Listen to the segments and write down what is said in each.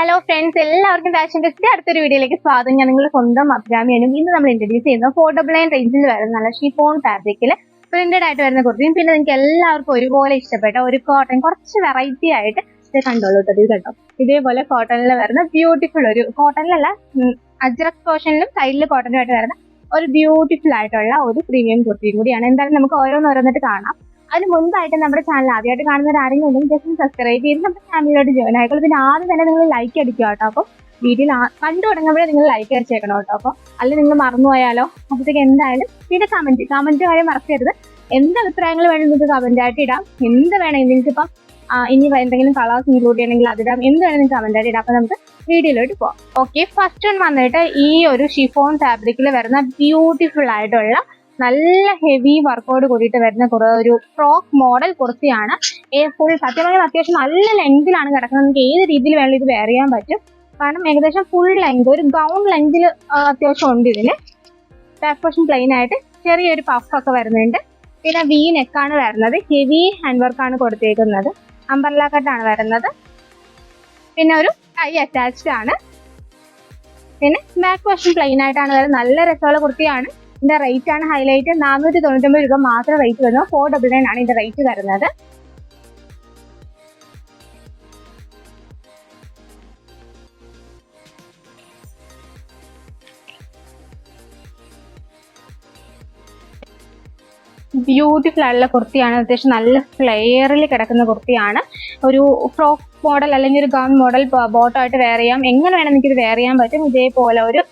Hello friends, എല്ലാവർക്കും fashion ടെസ്റ്റിന്റെ അടുത്തൊരു വീഡിയോയിലേക്ക് സ്വാഗതം. ഞാൻ നിങ്ങളുടെ സ്വന്തം അഭിരാമിയാണ്. ഇന്ന് നമ്മൾ ഇൻട്രൊഡ്യൂസ് ചെയ്യുന്നത് അഫോർഡബിൾ ആൻഡ് റേഞ്ചിൽ വരുന്ന നല്ല ഷിഫോൺ ഫാബ്രിക്കിൽ പ്രിന്റഡ് ആയിട്ട് വരുന്ന കുർത്തിയും പിന്നെ നിങ്ങൾക്ക് എല്ലാവർക്കും ഒരുപോലെ ഇഷ്ടപ്പെട്ട ഒരു കോട്ടൺ കുറച്ച് വെറൈറ്റി ആയിട്ട് ഇത് കണ്ടോളൂ കേട്ടോ. ഇതേപോലെ കോട്ടണിൽ വരുന്ന ബ്യൂട്ടിഫുൾ ഒരു കോട്ടണിലല്ല അജ്രക് പോർഷനിലും സൈഡിൽ കോട്ടണുമായിട്ട് വരുന്ന ഒരു ബ്യൂട്ടിഫുൾ ആയിട്ടുള്ള ഒരു പ്രീമിയം കുർത്തിയും കൂടിയാണ്. എന്തായാലും നമുക്ക് ഓരോന്നോരോന്നിട്ട് കാണാം. അതിന് മുൻപായിട്ട് നമ്മുടെ ചാനൽ ആദ്യമായിട്ട് കാണുന്നവർ ആരെങ്കിലും ഉണ്ടെങ്കിൽ ജസ്റ്റ് സബ്സ്ക്രൈബ് ചെയ്ത് നമ്മുടെ ചാനലിലോട്ട് ജോയിൻ ആയിക്കോളൂ. പിന്നെ ആദ്യം തന്നെ നിങ്ങൾ ലൈക്ക് അടിക്കുക കേട്ടോ. അപ്പോൾ വീഡിയോ കണ്ടു തുടങ്ങുമ്പോഴേ നിങ്ങൾ ലൈക്ക് അടിച്ചേക്കണം കേട്ടോ. അപ്പോൾ അല്ലെങ്കിൽ നിങ്ങൾ മറന്നുപോയാലോ. അപ്പോഴത്തേക്ക് എന്തായാലും പിന്നെ കമന്റ് കാര്യം മറക്കരുത്. എന്ത് അഭിപ്രായങ്ങൾ വേണം നിങ്ങൾക്ക് കമന്റ് ആയിട്ട് ഇടാം. എന്ത് വേണമെങ്കിൽ നിങ്ങൾക്കിപ്പം ഇനി എന്തെങ്കിലും കളേഴ്സ് ഇൻക്ലൂഡ് ചെയ്യണമെങ്കിൽ അതിടാം. എന്ത് വേണമെങ്കിൽ നിങ്ങൾക്ക് കമന്റ് ആയിട്ട് ഇടാം. അപ്പോൾ നമുക്ക് വീഡിയോയിലോട്ട് പോകാം. ഓക്കെ, ഫസ്റ്റ് വൺ വന്നിട്ട് ഈ ഒരു ഷിഫോൺ ഫാബ്രിക്കിൽ വരുന്ന ബ്യൂട്ടിഫുൾ ആയിട്ടുള്ള നല്ല ഹെവി വർക്കോട് കൂടിയിട്ട് വരുന്ന ഒരു ഫ്രോക്ക് മോഡൽ കുർത്തിയാണ്. ഫുൾ സത്യം പറഞ്ഞാൽ അത്യാവശ്യം നല്ല ലെങ്തിലാണ് കിടക്കുന്നത്. നമുക്ക് ഏത് രീതിയിൽ വേണമെങ്കിൽ ഇത് വെയർ ചെയ്യാൻ പറ്റും. കാരണം ഏകദേശം ഫുൾ ലെങ്ത് ഒരു ഗൗൺ ലെങ്തിൽ അത്യാവശ്യം ഉണ്ട്. ഇതിന് ബാക്ക് പോർഷൻ പ്ലെയിൻ ആയിട്ട് ചെറിയൊരു പഫ് ഒക്കെ വരുന്നുണ്ട്. പിന്നെ വി നെക്കാണ് വരുന്നത്. ഹെവി ഹാൻഡ് വർക്കാണ് കൊടുത്തേക്കുന്നത്. അംബ്രല്ല കട്ടാണ് വരുന്നത്. പിന്നെ ഒരു ടൈ അറ്റാച്ച്ഡ് ആണ്. പിന്നെ ബാക്ക് പോർഷൻ പ്ലെയിൻ ആയിട്ടാണ് വരുന്നത്. നല്ല രസമുള്ള കുർത്തിയാണ്. ഇതിന്റെ റേറ്റ് ആണ് ഹൈലൈറ്റ്. 499 രൂപ മാത്രം റേറ്റ് വരുന്നത്. 499 ആണ് ഇതിന്റെ റേറ്റ് വരുന്നത്. ബ്യൂട്ടിഫുൾ ആയിട്ടുള്ള കുർത്തിയാണ്. അത്യാവശ്യം നല്ല ഫ്ലെയറിൽ കിടക്കുന്ന കുർത്തിയാണ്. ഒരു ഫ്രോക്ക് മോഡൽ അല്ലെങ്കിൽ ഒരു ഗൗൺ മോഡൽ ബോട്ടം ആയിട്ട് വെയർ ചെയ്യാം. എങ്ങനെ വേണം എനിക്കിത് വെയർ ചെയ്യാൻ പറ്റും. ഇതേപോലെ ഒരു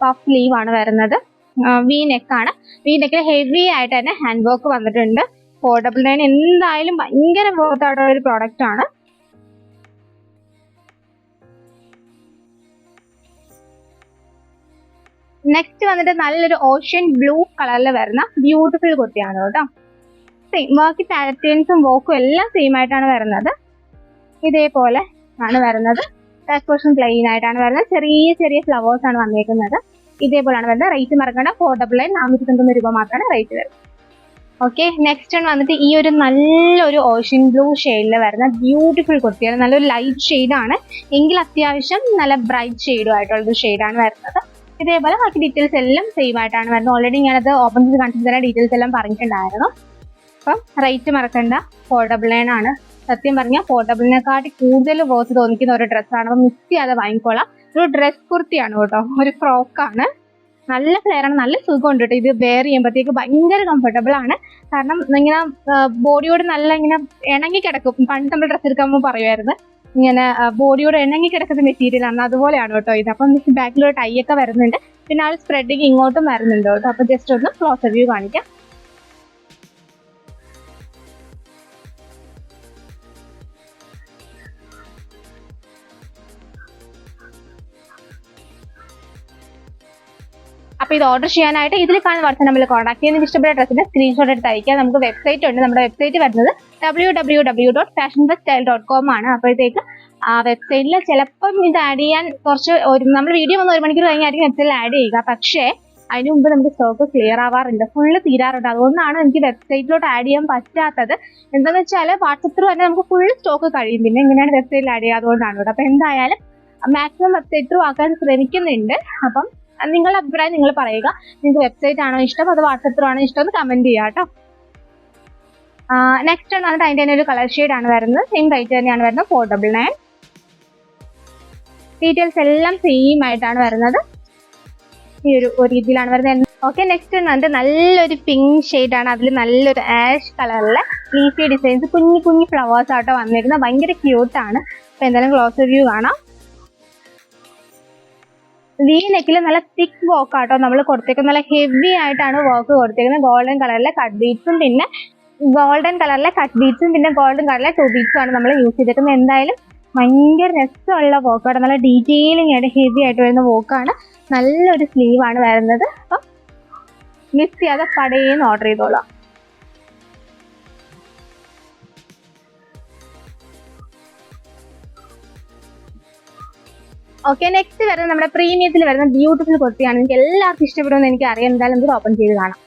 പഫ് സ്ലീവ് ആണ് വരുന്നത്. വി നെക്കാണ്. വി നെക്കിൽ ഹെവി ആയിട്ട് തന്നെ ഹാൻഡ് വർക്ക് വന്നിട്ടുണ്ട്. 499 എന്തായാലും ഭയങ്കര വർത്ത് ആയിട്ടുള്ള ഒരു പ്രോഡക്റ്റ് ആണ്. നെക്സ്റ്റ് വന്നിട്ട് നല്ലൊരു ഓഷ്യൻ ബ്ലൂ കളറിൽ വരുന്ന ബ്യൂട്ടിഫുൾ കുർത്തിയാണ് കേട്ടോ. സെയിം വർക്ക് പാറ്റേൺസും വോക്കും എല്ലാം സെയിം ആയിട്ടാണ് വരുന്നത്. ഇതേപോലെ ആണ് വരുന്നത്. ബാക്ക് പോർഷൻ പ്ലെയിൻ ആയിട്ടാണ് വരുന്നത്. ചെറിയ ചെറിയ ഫ്ലവേഴ്സ് ആണ് വന്നേക്കുന്നത്. ഇതേപോലെയാണ് വരുന്നത്. റേറ്റ് മറക്കേണ്ട. 499 499 രൂപ മാത്രമാണ് റേറ്റ് വരുന്നത്. ഓക്കെ, നെക്സ്റ്റ് ആണ് വന്നിട്ട് ഈ ഒരു നല്ലൊരു ഓഷ്യൻ ബ്ലൂ ഷെയ്ഡിൽ വരുന്ന ബ്യൂട്ടിഫുൾ കുർത്തിയാണ്. നല്ലൊരു ലൈറ്റ് ഷെയ്ഡാണ് എങ്കിൽ അത്യാവശ്യം നല്ല ബ്രൈറ്റ് ഷെയ്ഡും ആയിട്ടുള്ളൊരു ഷെയ്ഡാണ് വരുന്നത്. ഇതേപോലെ ബാക്കി ഡീറ്റെയിൽസ് എല്ലാം സെയിം ആയിട്ടാണ് വരുന്നത്. ഓൾറെഡി ഞാനത് ഓപ്പൺ ചെയ്ത് കാണിച്ചു തരാൻ ഡീറ്റെയിൽസ് എല്ലാം പറഞ്ഞിട്ടുണ്ടായിരുന്നു. അപ്പം റേറ്റ് മറക്കണ്ട. 499 ആണ്. സത്യം പറഞ്ഞാൽ 499 കൂടുതൽ വർത്ത് തോന്നിക്കുന്ന ഒരു ഡ്രസ്സാണ്. അപ്പം മിസ് ചെയ്യാതെ വാങ്ങിക്കോളാം. ഒരു ഡ്രസ് കുർത്തിയാണ് കേട്ടോ. ഒരു ഫ്രോക്കാണ്. നല്ല ഫ്ലെയർ ആണ്. നല്ല സുഖമുണ്ട് കേട്ടോ. ഇത് വെയർ ചെയ്യുമ്പോഴത്തേക്ക് ഭയങ്കര കംഫർട്ടബിൾ ആണ്. കാരണം ഇങ്ങനെ ബോഡിയോട് നല്ല ഇങ്ങനെ ഇണങ്ങി കിടക്കും. പണ്ട് നമ്മൾ ഡ്രസ്സ് എടുക്കുമ്പോൾ പറയുമായിരുന്നു ഇങ്ങനെ ബോഡിയോട് ഇണങ്ങി കിടക്കുന്ന മെറ്റീരിയൽ ആണ്. അതുപോലെയാണ് കേട്ടോ ഇത്. അപ്പം ബാക്കിലൊരു ടൈ ഒക്കെ വരുന്നുണ്ട്. പിന്നെ ആ ഒരു സ്പ്രെഡിങ് ഇങ്ങോട്ടും വരുന്നുണ്ട് കേട്ടോ. അപ്പൊ ജസ്റ്റ് ഒന്ന് ക്ലോസർ വ്യൂ കാണിക്കാം. അപ്പൊ ഇത് ഓർഡർ ചെയ്യാനായിട്ട് ഇതിൽ കാണുന്ന വാട്സ്ആപ്പ് നമ്പറിൽ കോൺടാക്ട് ചെയ്ത് ഇഷ്ടപ്പെട്ട ഡ്രസ്സിന്റെ സ്ക്രീൻഷോട്ട് എടുത്ത് അയക്കാം. നമുക്ക് വെബ്സൈറ്റ് ഉണ്ട്. നമ്മുടെ വെബ്സൈറ്റ് വരുന്നത് www.fashionbeststyle.com ആണ്. അപ്പോഴത്തേക്ക് ആ വെബ്സൈറ്റിൽ ചിലപ്പം ഇത് ആഡ് ചെയ്യാൻ കുറച്ച് നമ്മൾ വീഡിയോ വന്ന് 1 മണിക്കൂർ കഴിഞ്ഞായിരിക്കും വെബ്സൈറ്റിൽ ആഡ് ചെയ്യുക. പക്ഷേ അതിന് മുമ്പ് നമുക്ക് സ്റ്റോക്ക് ക്ലിയർ ആവാറുണ്ട്. ഫുള്ള് തീരാറുണ്ട്. അതുകൊണ്ടാണ് എനിക്ക് വെബ്സൈറ്റിലോട്ട് ആഡ് ചെയ്യാൻ പറ്റാത്തത്. എന്താണെന്ന് വെച്ചാൽ വാട്സപ്പ് ത്രൂ തന്നെ നമുക്ക് ഫുൾ സ്റ്റോക്ക് കഴിയും. പിന്നെ എങ്ങനെയാണ് വെബ്സൈറ്റിൽ ആഡ് ചെയ്യുക, അതുകൊണ്ടാണ് കേട്ടോ. അപ്പം എന്തായാലും മാക്സിമം വെബ്സൈറ്റ് ത്രൂ ആക്കാൻ ശ്രമിക്കുന്നുണ്ട്. അപ്പം നിങ്ങളുടെ അഭിപ്രായം നിങ്ങൾ പറയുക. നിങ്ങൾക്ക് വെബ്സൈറ്റ് ആണോ ഇഷ്ടം അത് വാട്സപ്പ് ത്രൂ ആണോ ഇഷ്ടം എന്ന് കമന്റ് ചെയ്യാം കേട്ടോ. നെക്സ്റ്റ് ആണ് അതിൻ്റെ തന്നെ ഒരു കളർ ഷെയ്ഡ് ആണ് വരുന്നത്. സെയിം റേറ്റ് തന്നെയാണ് വരുന്നത്. 499. ഡീറ്റെയിൽസ് എല്ലാം സെയിം ആയിട്ടാണ് വരുന്നത്. ഈ ഒരു രീതിയിലാണ് വരുന്നത്. ഓക്കെ, നെക്സ്റ്റ് വന്നിട്ട് നല്ലൊരു പിങ്ക് ഷെയ്ഡ് ആണ്. അതിൽ നല്ലൊരു ആഷ് കളറിലെ ലീഫി ഡിസൈൻസ് കുഞ്ഞു കുഞ്ഞു ഫ്ലവേഴ്സ് ആട്ടോ വന്നിരുന്നത്. ഭയങ്കര ക്യൂട്ടാണ്. അപ്പൊ എന്തായാലും ക്ലോസ് വ്യൂ കാണാം. വി നെക്കിൽ നല്ല തിക്ക് വർക്ക് ആട്ടോ നമ്മൾ കൊടുത്തേക്കുന്നത്. നല്ല ഹെവി ആയിട്ടാണ് വർക്ക് കൊടുത്തേക്കുന്നത്. ഗോൾഡൻ കളറിലെ കട്ട് ബീഡ്സും പിന്നെ ഗോൾഡൻ കളറിലെ ടു ബീഡ്സും ആണ് നമ്മൾ യൂസ് ചെയ്തേക്കുന്നത്. എന്തായാലും ഭയങ്കര രസമുള്ള വർക്കാണ്. നല്ല ഡീറ്റെയിലിംഗ് ആയിട്ട് ഹെവി ആയിട്ട് വരുന്ന വർക്കാണ്. നല്ലൊരു സ്ലീവ് ആണ് വരുന്നത്. അപ്പം മിസ് ചെയ്യാതെ കടയിൽ ഓർഡർ ചെയ്തോളാം. ഓക്കെ, നെക്സ്റ്റ് വരുന്നത് നമ്മുടെ പ്രീമിയത്തിൽ വരുന്ന ബ്യൂട്ടിഫുൾ കുർത്തിയാണ്. എനിക്ക് എല്ലാവർക്കും ഇഷ്ടപ്പെടുമെന്ന് എനിക്ക് അറിയാം. എന്തായാലും ഇത് ഓപ്പൺ ചെയ്ത് കാണാം.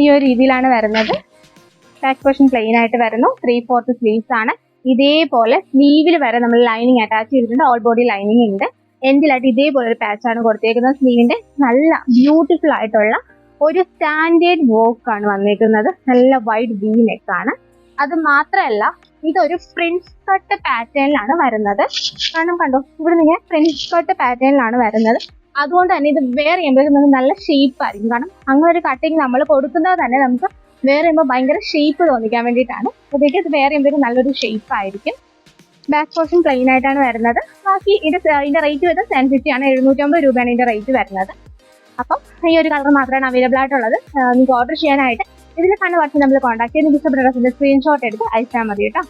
ഈ ഒരു രീതിയിലാണ് വരുന്നത്. ബാക്ക് പോർഷൻ പ്ലെയിൻ ആയിട്ട് വരുന്നു. 3/4 സ്ലീവ്സ് ആണ്. ഇതേപോലെ സ്ലീവിൽ വരെ നമ്മൾ ലൈനിങ് അറ്റാച്ച് ചെയ്തിട്ടുണ്ട്. ഓൾ ബോഡി ലൈനിങ് ഉണ്ട്. എൻഡിലായിട്ട് ഇതേപോലെ ഒരു പാച്ചാണ് കൊടുത്തേക്കുന്നത്. സ്ലീവിന്റെ നല്ല ബ്യൂട്ടിഫുൾ ആയിട്ടുള്ള ഒരു സ്റ്റാൻഡേർഡ് വർക്ക് ആണ് വന്നേക്കുന്നത്. നല്ല വൈഡ് വി നെക്ക് ആണ്. അത് മാത്രമല്ല ഇതൊരു പ്രിൻസ് കട്ട് പാറ്റേണിലാണ് വരുന്നത്. കാരണം കണ്ടോ, ഇവിടെ നിങ്ങൾ പ്രിൻസ് കട്ട് പാറ്റേണിലാണ് വരുന്നത്. അതുകൊണ്ട് തന്നെ ഇത് വെയർ ചെയ്യുമ്പോഴേക്കും നമുക്ക് നല്ല ഷേപ്പ് ആയിരിക്കും. കാരണം അങ്ങനെ ഒരു കട്ടിങ് നമ്മൾ കൊടുക്കുന്നത് തന്നെ നമുക്ക് വെയർ ചെയ്യുമ്പോൾ ഭയങ്കര ഷേപ്പ് തോന്നിക്കാൻ വേണ്ടിയിട്ടാണ്. അപ്പോഴത്തേക്ക് ഇത് വെയർ ചെയ്യുമ്പോഴേക്കും നല്ലൊരു ഷേപ്പ് ആയിരിക്കും. ബാക്ക് പോർഷൻ പ്ലെയിൻ ആയിട്ടാണ് വരുന്നത്. ബാക്കി ഇതിന്റെ റേറ്റ് വരുന്നത് 750 ആണ്. 750 രൂപയാണ് ഇതിന്റെ റേറ്റ് വരുന്നത്. അപ്പം ഈ ഒരു കളർ മാത്രമാണ് അവൈലബിൾ ആയിട്ടുള്ളത്. നിങ്ങൾക്ക് ഓർഡർ ചെയ്യാനായിട്ട് ഇതിൽ കാണുന്ന വാട്സ്ആപ്പ് നമ്മൾ കോൺടാക്ട് ചെയ്ത് ഇഷ്ടപ്പെട്ട ഡ്രസ്സിന്റെ സ്ക്രീൻഷോട്ട് എടുത്ത് അയച്ചാൽ മതി കേട്ടോ.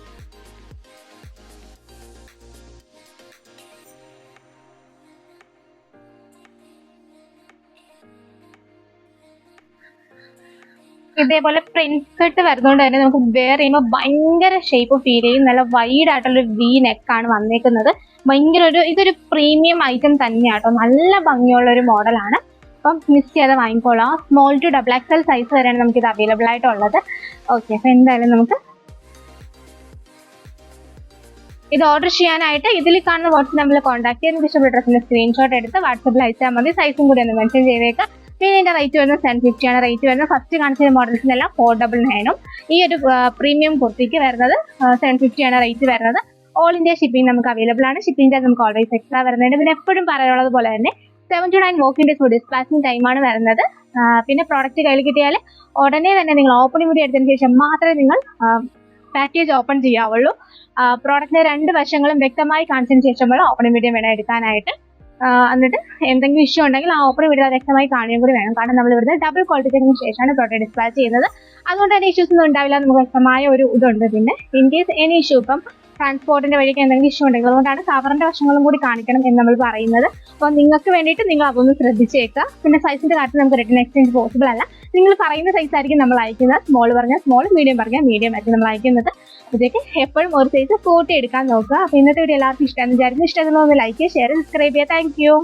ഇതേപോലെ പ്രിന്റ് കട്ട് വരുന്നതുകൊണ്ട് തന്നെ നമുക്ക് വെയർ ചെയ്യുമ്പോൾ ഭയങ്കര ഷേപ്പ് ഫീൽ ചെയ്യും. നല്ല വൈഡ് ആയിട്ടുള്ള വി നെക്കാണ് വന്നേക്കുന്നത്. ഭയങ്കര ഇതൊരു പ്രീമിയം ഐറ്റം തന്നെയാട്ടോ. നല്ല ഭംഗിയുള്ള ഒരു മോഡലാണ്. അപ്പം മിസ് ചെയ്യാതെ വാങ്ങിക്കോളാം. സ്മോൾ ടു XXL സൈസ് വരെയാണ് നമുക്ക് ഇത് അവൈലബിൾ ആയിട്ടുള്ളത്. ഓക്കെ, അപ്പൊ എന്തായാലും നമുക്ക് ഇത് ഓർഡർ ചെയ്യാനായിട്ട് ഇതിൽ കാണുന്ന വാട്സ്ആപ്പ് നമ്പറിൽ കോൺടാക്ട് ചെയ്ത് ഇഷ്ടപ്പെട്ട ഡ്രസ്സിന്റെ സ്ക്രീൻഷോട്ട് എടുത്ത് വാട്സാപ്പിൽ അയച്ചാൽ മതി. സൈസും കൂടി ഒന്ന് മെൻഷൻ ചെയ്തേക്കാം. പിന്നെ ഇതിന്റെ റേറ്റ് വരുന്നത് 750 ആണ്. റേറ്റ് വരുന്നത് ഫസ്റ്റ് കാണിച്ച മോഡൽസിനെല്ലാം 499 ഈ ഒരു പ്രീമിയം കുർത്തിക്ക് വരുന്നത് 750 ആണ് റേറ്റ് വരുന്നത്. ഓൾ ഇന്ത്യ ഷിപ്പിംഗ് നമുക്ക് അവൈലബിൾ ആണ്. ഷിപ്പിംഗ് ചാർജ് നമുക്ക് ഓൾവേസ് എക്സ്ട്രാ വരുന്നുണ്ട്. പിന്നെ എപ്പോഴും പറയാനുള്ളത് പോലെ തന്നെ 7 to 9 വർക്കിംഗ് ഡേയ്സ് ഡിസ്പാച്ചിങ് ടൈമാണ് വരുന്നത്. പിന്നെ പ്രോഡക്റ്റ് കയ്യിൽ കിട്ടിയാൽ ഉടനെ തന്നെ നിങ്ങൾ ഓപ്പണിംഗ് വീഡിയോ എടുത്തതിന് ശേഷം മാത്രമേ നിങ്ങൾ പാക്കേജ് ഓപ്പൺ ചെയ്യാവുള്ളൂ. പ്രോഡക്റ്റിന്റെ 2 വശങ്ങളും വ്യക്തമായി കാണിച്ചതിന് ശേഷം വേണം ഓപ്പണിംഗ് വീഡിയോ വേണം എടുക്കാനായിട്ട്. എന്നിട്ട് എന്തെങ്കിലും ഇഷ്യൂ ഉണ്ടെങ്കിൽ ആ ഓപ്പണിംഗ് വീഡിയോ വ്യക്തമായി കാണുകയും കൂടി വേണം. കാരണം നമ്മൾ ഇവിടുന്ന് ഡബിൾ ക്വാളിറ്റി ചെക്കിന് ശേഷമാണ് പ്രോഡക്റ്റ് ഡിസ്പാച്ച് ചെയ്യുന്നത്. അതുകൊണ്ട് തന്നെ ഇഷ്യൂസ് ഒന്നും ഉണ്ടാവില്ല. നമുക്ക് വ്യക്തമായ ഒരു ഇതുണ്ട്. പിന്നെ ഇൻ കേസ് എനി ഇഷ്യൂ, ഇപ്പം ട്രാൻസ്പോർട്ടിന്റെ വഴിക്ക് എന്തെങ്കിലും ഇഷ്യൂ ഉണ്ടെങ്കിൽ അതുകൊണ്ടാണ് കവറിന്റെ വശങ്ങളും കൂടി കാണിക്കണം എന്ന് നമ്മൾ പറയുന്നത്. അപ്പോൾ നിങ്ങൾക്ക് വേണ്ടിയിട്ട് നിങ്ങൾ അതൊന്ന് ശ്രദ്ധിച്ചേക്കുക. പിന്നെ സൈസിന്റെ കാര്യത്തിൽ നമുക്ക് റിട്ടേൺ എക്സ്ചേഞ്ച് പോസിബിൾ അല്ല. നിങ്ങൾ പറയുന്ന സൈസ് ആയിരിക്കും നമ്മൾ അയക്കുന്നത്. സ്മോൾ പറഞ്ഞാൽ സ്മോൾ, മീഡിയം പറഞ്ഞാൽ മീഡിയം ആയിരിക്കും നമ്മൾ അയക്കുന്നത്. അപ്പോഴത്തേക്ക് എപ്പോഴും ഒരു സൈസ് 40 എടുക്കാൻ നോക്കുക. അപ്പോൾ ഇന്നത്തെ വീഡിയോ എല്ലാവർക്കും ഇഷ്ടമാണെന്ന് വിചാരിക്കുന്നു. ഇഷ്ടമാകുന്ന ഒന്ന് ലൈക്ക്, ഷെയർ, സബ്സ്ക്രൈബ് ചെയ്യുക. Thank you.